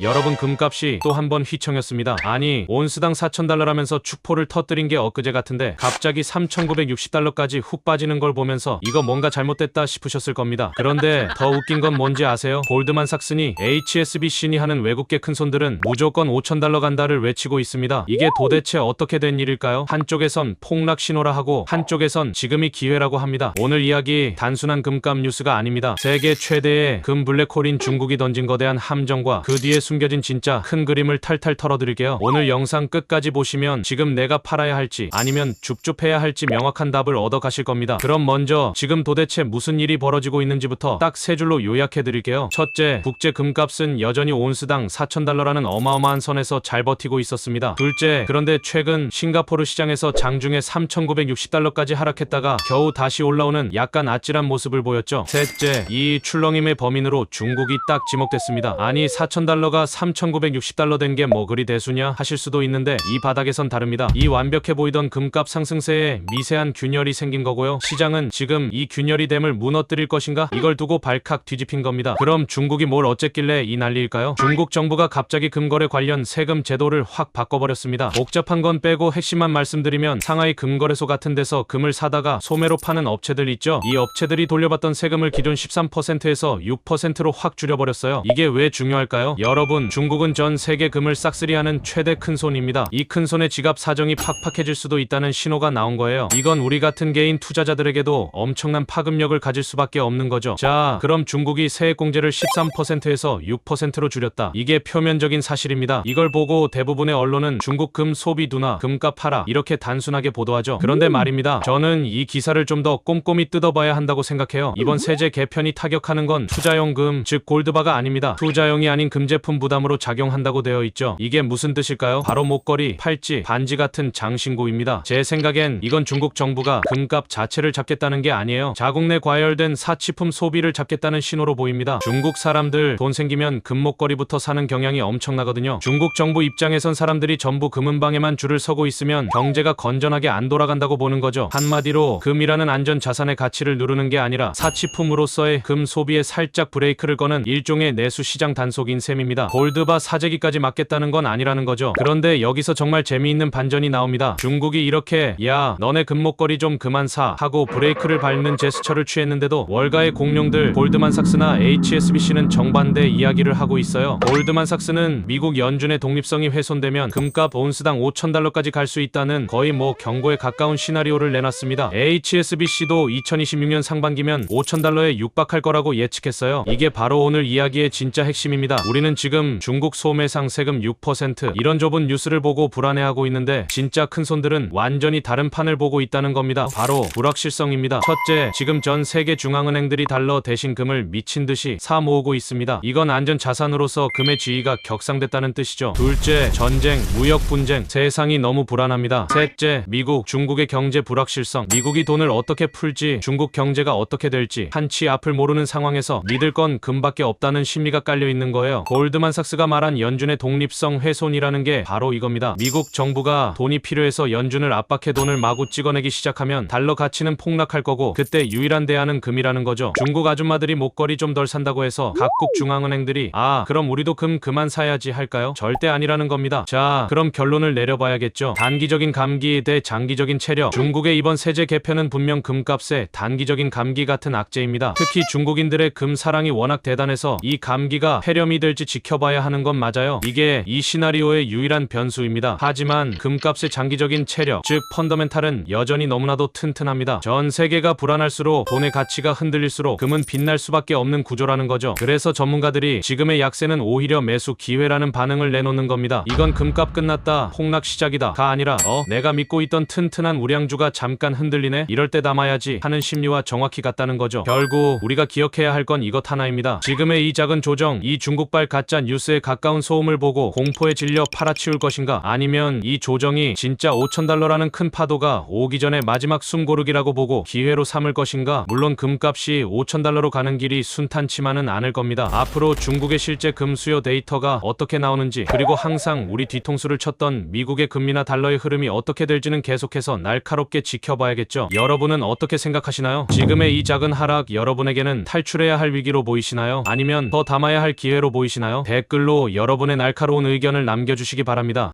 여러분, 금값이 또 한 번 휘청였습니다. 아니, 온스당 4,000달러라면서 축포를 터뜨린 게 엊그제 같은데 갑자기 3,960달러까지 훅 빠지는 걸 보면서 이거 뭔가 잘못됐다 싶으셨을 겁니다. 그런데 더 웃긴 건 뭔지 아세요? 골드만삭스니 HSBC니 하는 외국계 큰손들은 무조건 5,000달러 간다를 외치고 있습니다. 이게 도대체 어떻게 된 일일까요? 한쪽에선 폭락 신호라 하고 한쪽에선 지금이 기회라고 합니다. 오늘 이야기 단순한 금값 뉴스가 아닙니다. 세계 최대의 금 블랙홀인 중국이 던진 거대한 함정과 그 뒤에 숨겨진 진짜 큰 그림을 탈탈 털어드릴게요. 오늘 영상 끝까지 보시면 지금 내가 팔아야 할지 아니면 줍줍해야 할지 명확한 답을 얻어 가실 겁니다. 그럼 먼저 지금 도대체 무슨 일이 벌어지고 있는지부터 딱 세 줄로 요약해드릴게요. 첫째, 국제 금값은 여전히 온스당 4,000달러라는 어마어마한 선에서 잘 버티고 있었습니다. 둘째, 그런데 최근 싱가포르 시장에서 장중에 3,960달러까지 하락했다가 겨우 다시 올라오는 약간 아찔한 모습을 보였죠. 셋째, 이 출렁임의 범인으로 중국이 딱 지목됐습니다. 아니, 4,000달러가 3,960달러 된 게 뭐 그리 대수냐 하실 수도 있는데 이 바닥에선 다릅니다. 이 완벽해 보이던 금값 상승세에 미세한 균열이 생긴 거고요. 시장은 지금 이 균열이 댐을 무너뜨릴 것인가? 이걸 두고 발칵 뒤집힌 겁니다. 그럼 중국이 뭘 어쨌길래 이 난리일까요? 중국 정부가 갑자기 금거래 관련 세금 제도를 확 바꿔버렸습니다. 복잡한 건 빼고 핵심만 말씀드리면 상하이 금거래소 같은 데서 금을 사다가 소매로 파는 업체들 있죠? 이 업체들이 돌려받던 세금을 기존 13%에서 6%로 확 줄여버렸어요. 이게 왜 중요할까요? 여러분, 중국은 전 세계 금을 싹쓸이하는 최대 큰손입니다. 이 큰손의 지갑 사정이 팍팍해질 수도 있다는 신호가 나온 거예요. 이건 우리 같은 개인 투자자들에게도 엄청난 파급력을 가질 수밖에 없는 거죠. 자, 그럼 중국이 세액공제를 13%에서 6%로 줄였다. 이게 표면적인 사실입니다. 이걸 보고 대부분의 언론은 중국 금 소비 둔화, 금값 하락 이렇게 단순하게 보도하죠. 그런데 말입니다. 저는 이 기사를 좀 더 꼼꼼히 뜯어봐야 한다고 생각해요. 이번 세제 개편이 타격하는 건 투자용 금, 즉 골드바가 아닙니다. 투자용이 아닌 금제품 부담으로 작용한다고 되어 있죠. 이게 무슨 뜻일까요? 바로 목걸이, 팔찌, 반지 같은 장신구입니다. 제 생각엔 이건 중국 정부가 금값 자체를 잡겠다는 게 아니에요. 자국 내 과열된 사치품 소비를 잡겠다는 신호로 보입니다. 중국 사람들 돈 생기면 금 목걸이부터 사는 경향이 엄청나거든요. 중국 정부 입장에선 사람들이 전부 금은방에만 줄을 서고 있으면 경제가 건전하게 안 돌아간다고 보는 거죠. 한마디로 금이라는 안전 자산의 가치를 누르는 게 아니라 사치품으로서의 금 소비에 살짝 브레이크를 거는 일종의 내수 시장 단속인 셈입니다. 골드바 사재기까지 막겠다는 건 아니라는 거죠. 그런데 여기서 정말 재미있는 반전이 나옵니다. 중국이 이렇게 야, 너네 금목걸이 좀 그만 사 하고 브레이크를 밟는 제스처를 취했는데도 월가의 공룡들 골드만삭스나 HSBC는 정반대 이야기를 하고 있어요. 골드만삭스는 미국 연준의 독립성이 훼손되면 금값 온스당 5,000달러까지 갈 수 있다는 거의 뭐 경고에 가까운 시나리오를 내놨습니다. HSBC도 2026년 상반기면 5,000달러에 육박할 거라고 예측했어요. 이게 바로 오늘 이야기의 진짜 핵심입니다. 우리는 지금 중국 소매상 세금 6% 이런 좁은 뉴스를 보고 불안해하고 있는데 진짜 큰손들은 완전히 다른 판을 보고 있다는 겁니다. 바로 불확실성입니다. 첫째, 지금 전 세계 중앙은행들이 달러 대신 금을 미친듯이 사 모으고 있습니다. 이건 안전 자산으로서 금의 지위가 격상됐다는 뜻이죠. 둘째, 전쟁, 무역 분쟁, 세상이 너무 불안합니다. 셋째, 미국, 중국의 경제 불확실성, 미국이 돈을 어떻게 풀지, 중국 경제가 어떻게 될지 한치 앞을 모르는 상황에서 믿을 건 금밖에 없다는 심리가 깔려 있는 거예요. 골드만삭스가 말한 연준의 독립성 훼손이라는 게 바로 이겁니다. 미국 정부가 돈이 필요해서 연준을 압박해 돈을 마구 찍어내기 시작하면 달러 가치는 폭락할 거고 그때 유일한 대안은 금이라는 거죠. 중국 아줌마들이 목걸이 좀 덜 산다고 해서 각국 중앙은행들이 아, 그럼 우리도 금 그만 사야지 할까요? 절대 아니라는 겁니다. 자, 그럼 결론을 내려봐야겠죠. 단기적인 감기 대 장기적인 체력. 중국의 이번 세제 개편은 분명 금값에 단기적인 감기 같은 악재입니다. 특히 중국인들의 금 사랑이 워낙 대단해서 이 감기가 폐렴이 될지 지켜봐야 하는 건 맞아요. 이게 이 시나리오의 유일한 변수입니다. 하지만 금값의 장기적인 체력, 즉 펀더멘탈은 여전히 너무나도 튼튼합니다. 전 세계가 불안할수록 돈의 가치가 흔들릴수록 금은 빛날 수밖에 없는 구조라는 거죠. 그래서 전문가들이 지금의 약세는 오히려 매수 기회라는 반응을 내놓는 겁니다. 이건 금값 끝났다, 폭락 시작이다 가 아니라 내가 믿고 있던 튼튼한 우량주가 잠깐 흔들리네, 이럴 때 담아야지 하는 심리와 정확히 같다는 거죠. 결국 우리가 기억해야 할 건 이것 하나입니다. 지금의 이 작은 조정, 이 중국발 가짜 뉴스에 가까운 소음을 보고 공포에 질려 팔아치울 것인가, 아니면 이 조정이 진짜 5,000달러라는 큰 파도가 오기 전에 마지막 숨고르기라고 보고 기회로 삼을 것인가. 물론 금값이 5,000달러로 가는 길이 순탄치만은 않을 겁니다. 앞으로 중국의 실제 금 수요 데이터가 어떻게 나오는지, 그리고 항상 우리 뒤통수를 쳤던 미국의 금리나 달러의 흐름이 어떻게 될지는 계속해서 날카롭게 지켜봐야겠죠. 여러분은 어떻게 생각하시나요? 지금의 이 작은 하락, 여러분에게는 탈출해야 할 위기로 보이시나요? 아니면 더 담아야 할 기회로 보이시나요? 댓글로 여러분의 날카로운 의견을 남겨주시기 바랍니다.